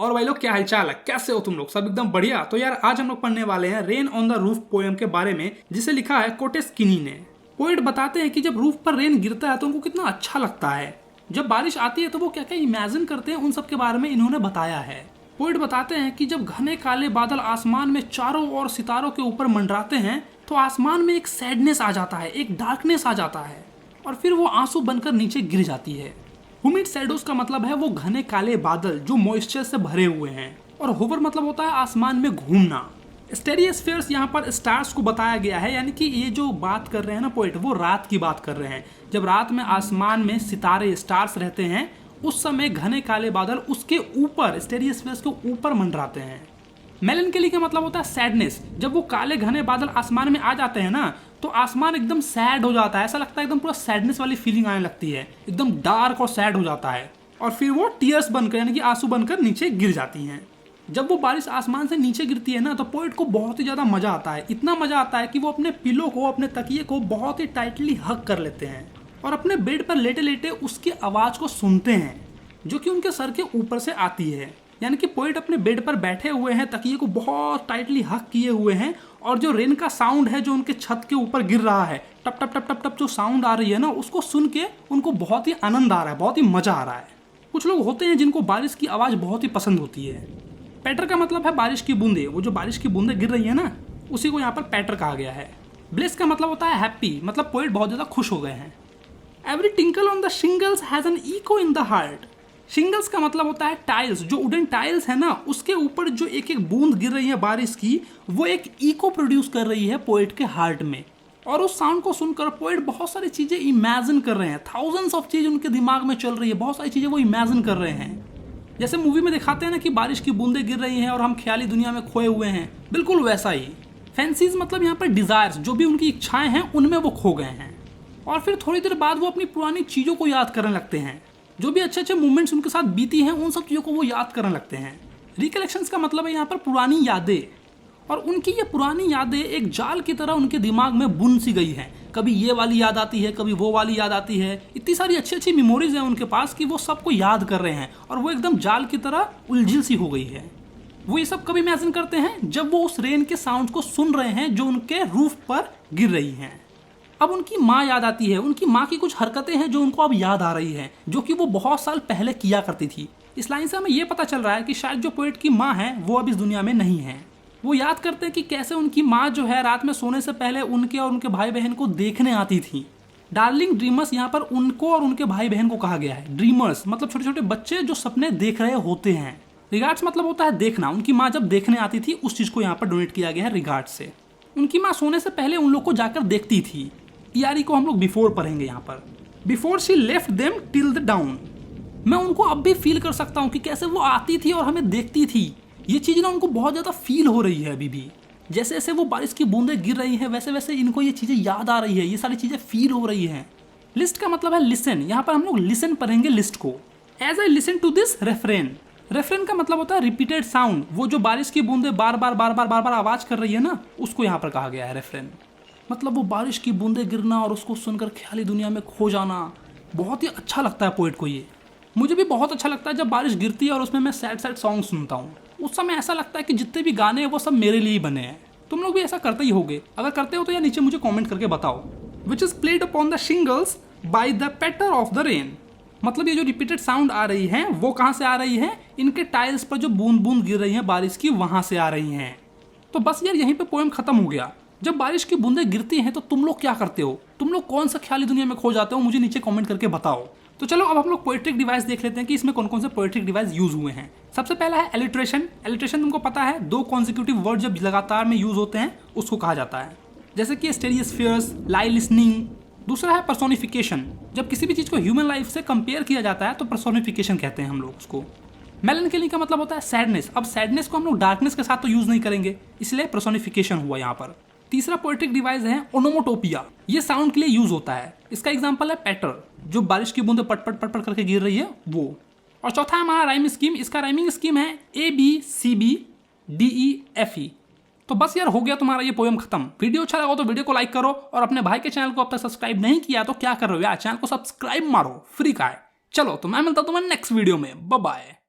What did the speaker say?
और भाई लोग क्या हालचाल है, कैसे हो तुम लोग? सब एकदम बढ़िया। तो यार आज हम लोग पढ़ने वाले हैं rain on the roof poem के बारे में, जिसे लिखा है कोटेस किनी ने। पोएट बताते हैं कि जब रूफ पर रेन गिरता है तो उनको कितना अच्छा लगता है। जब बारिश आती है तो वो क्या क्या इमेजिन करते हैं, उन सब के बारे में इन्होंने बताया है। पोएट बताते हैं कि जब घने काले बादल आसमान में चारों ओर सितारों के ऊपर मंडराते हैं तो आसमान में एक सैडनेस आ जाता है, एक डार्कनेस आ जाता है, और फिर वो आंसू बनकर नीचे गिर जाती है। हुमिड शैडोज का मतलब है वो घने काले बादल जो मॉइस्चर से भरे हुए हैं, और होवर मतलब होता है आसमान में घूमना। स्टेरियोस्फेयर्स यहाँ पर स्टार्स को बताया गया है, यानी कि ये जो बात कर रहे हैं ना पोएट, वो रात की बात कर रहे हैं। जब रात में आसमान में सितारे स्टार्स रहते हैं उस समय घने काले बादल उसके ऊपर स्टेरियोस्फेयर्स के ऊपर मंडराते हैं। मेलनकेली का मतलब होता है सैडनेस। जब वो काले घने बादल आसमान में आ जाते हैं ना तो आसमान एकदम सैड हो जाता है, ऐसा लगता है एकदम पूरा सैडनेस वाली फीलिंग आने लगती है, एकदम डार्क और सैड हो जाता है, और फिर वो टीयर्स बनकर यानी कि आंसू बनकर नीचे गिर जाती हैं। जब वो बारिश आसमान से नीचे गिरती है ना तो पोएट को बहुत ही ज़्यादा मज़ा आता है। इतना मज़ा आता है कि वो अपने पिलो को, अपने तकिए को बहुत ही टाइटली हग कर लेते हैं और अपने बेड पर लेटे लेटे उसकी आवाज़ को सुनते हैं जो कि उनके सर के ऊपर से आती है। यानी कि पोएट अपने बेड पर बैठे हुए हैं, तकिए को बहुत टाइटली हक किए हुए हैं, और जो रेन का साउंड है जो उनके छत के ऊपर गिर रहा है, टप टप टप टप टप जो साउंड आ रही है ना, उसको सुन के उनको बहुत ही आनंद आ रहा है, बहुत ही मजा आ रहा है। कुछ लोग होते हैं जिनको बारिश की आवाज़ बहुत ही पसंद होती है। पैटर का मतलब है बारिश की बूंदे, वो जो बारिश की बूंदे गिर रही है ना उसी को यहाँ पर पैटर कहा गया है। ब्लेस का मतलब होता है हैप्पी, मतलब पोएट बहुत ज़्यादा खुश हो गए हैं। Every tinkle on the shingles has an echo in the heart. Shingles का मतलब होता है टाइल्स, जो वुडन टाइल्स है ना उसके ऊपर जो एक एक बूंद गिर रही है बारिश की, वो एक इको प्रोड्यूस कर रही है पोएट के हार्ट में। और उस साउंड को सुनकर पोएट बहुत सारी चीज़ें इमेजिन कर रहे हैं, थाउजेंड्स ऑफ चीज़ उनके दिमाग में चल रही है, बहुत सारी चीज़ें वो इमेजिन कर रहे हैं। जैसे मूवी में दिखाते हैं ना कि बारिश की बूंदें गिर रही हैं और हम ख्याली दुनिया में खोए हुए हैं, बिल्कुल वैसा ही। फैंसीज मतलब यहाँ पर डिज़ायर्स, जो भी उनकी इच्छाएं हैं उनमें वो खो गए हैं, और फिर थोड़ी देर बाद वो अपनी पुरानी चीज़ों को याद करने लगते हैं। जो भी अच्छे अच्छे मोमेंट्स उनके साथ बीती हैं उन सब चीज़ों को वो याद करने लगते हैं। रिकलेक्शंस का मतलब है यहाँ पर पुरानी यादें, और उनकी ये पुरानी यादें एक जाल की तरह उनके दिमाग में बुन सी गई हैं। कभी ये वाली याद आती है, कभी वो वाली याद आती है। इतनी सारी अच्छी अच्छी मेमोरीज हैं उनके पास कि वो सबको याद कर रहे हैं, और वो एकदम जाल की तरह उलझिल सी हो गई है। वो ये सब कभी इमेजिन करते हैं जब वो उस रेन के साउंड को सुन रहे हैं जो उनके रूफ पर गिर रही हैं। अब उनकी माँ याद आती है, उनकी माँ की कुछ हरकतें हैं जो उनको अब याद आ रही हैं, जो कि वो बहुत साल पहले किया करती थी। इस लाइन से हमें ये पता चल रहा है कि शायद जो पोएट की माँ है वो अब इस दुनिया में नहीं है। वो याद करते हैं कि कैसे उनकी माँ जो है रात में सोने से पहले उनके और उनके भाई बहन को देखने आती थी। डार्लिंग ड्रीमर्स यहाँ पर उनको और उनके भाई बहन को कहा गया है। ड्रीमर्स मतलब छोटे छोटे बच्चे जो सपने देख रहे होते हैं। रिगार्ड्स मतलब होता है देखना। उनकी माँ जब देखने आती थी उस चीज़ को यहाँ पर डोनेट किया गया है रिगार्ड्स से। उनकी माँ सोने से पहले उन लोग को जाकर देखती थी। ईआरई को हम लोग बिफोर पढ़ेंगे यहाँ पर। Before she left them till the down. मैं उनको अब भी फील कर सकता हूँ कि कैसे वो आती थी और हमें देखती थी। ये चीज़ ना उनको बहुत ज़्यादा फील हो रही है अभी भी। जैसे जैसे वो बारिश की बूंदें गिर रही हैं वैसे वैसे इनको ये चीज़ें याद आ रही है, ये सारी चीज़ें फील हो रही हैं। लिस्ट का मतलब है लिसन। यहाँ पर हम लोग लिसन पढ़ेंगे लिस्ट को। As I listen to this refrain. Refrain का मतलब होता है रिपीटेड साउंड। वो जो बारिश की बूंदें बार बार आवाज़ कर रही है ना, उसको यहाँ पर कहा गया है रेफरेन। मतलब वो बारिश की बूंदें गिरना और उसको सुनकर ख्याली दुनिया में खो जाना बहुत ही अच्छा लगता है पोएट को। ये मुझे भी बहुत अच्छा लगता है जब बारिश गिरती है और उसमें मैं सैड सैड सॉन्ग सुनता हूँ। उस समय ऐसा लगता है कि जितने भी गाने हैं वो सब मेरे लिए ही बने हैं। तुम लोग भी ऐसा करते ही होगे। अगर करते हो तो यार नीचे मुझे कमेंट करके बताओ। Which is played upon the shingles by the patter of the rain. मतलब ये जो रिपीटेड साउंड आ रही है वो कहाँ से आ रही है? इनके टाइल्स पर जो बूंद बूंद गिर रही हैं बारिश की, वहाँ से आ रही हैं। तो बस यार यहीं पर पोएम खत्म हो गया। जब बारिश की बूंदें गिरती हैं तो तुम लोग क्या करते हो? तुम लोग कौन सा ख्याली दुनिया में खो जाते हो? मुझे नीचे कमेंट करके बताओ। तो चलो अब हम लोग पोएट्रिक डिवाइस देख लेते हैं कि इसमें कौन कौन से पोएट्रिक डिवाइस यूज हुए हैं। सबसे पहला है एलिट्रेशन। एलिट्रेशन तुमको पता है, दो कॉन्सिक्यूटिव वर्ड जब लगातार में यूज होते हैं उसको कहा जाता है, जैसे कि स्टेरियोस्फेयर्स, लाई लिसनिंग। दूसरा है पर्सोनिफिकेशन। जब किसी भी चीज़ को ह्यूमन लाइफ से कंपेयर किया जाता है तो पर्सोनिफिकेशन कहते हैं हम लोग उसको। मेलनकेली का मतलब होता है सैडनेस। अब सैडनेस को हम लोग डार्कनेस के साथ तो यूज नहीं करेंगे, इसलिए पर्सोनिफिकेशन हुआ यहाँ पर। तीसरा पोएट्रिक डिवाइस है ओनोमोटोपिया। ये साउंड के लिए यूज होता है। इसका एग्जांपल है पैटर, जो बारिश की बूंदें पट पट पट पट करके गिर रही है वो। और चौथा है हमारा राइम स्कीम। इसका राइमिंग स्कीम है ABCBDEFE। तो बस यार हो गया तुम्हारा ये पोएम खत्म। वीडियो अच्छा लगा तो वीडियो को लाइक करो, और अपने भाई के चैनल को अब तक सब्सक्राइब नहीं किया तो क्या कर रहे हो यार, चैनल को सब्सक्राइब मारो, फ्री का है। चलो तो मैं मिलता हूं तुम्हें नेक्स्ट वीडियो में। Bye bye.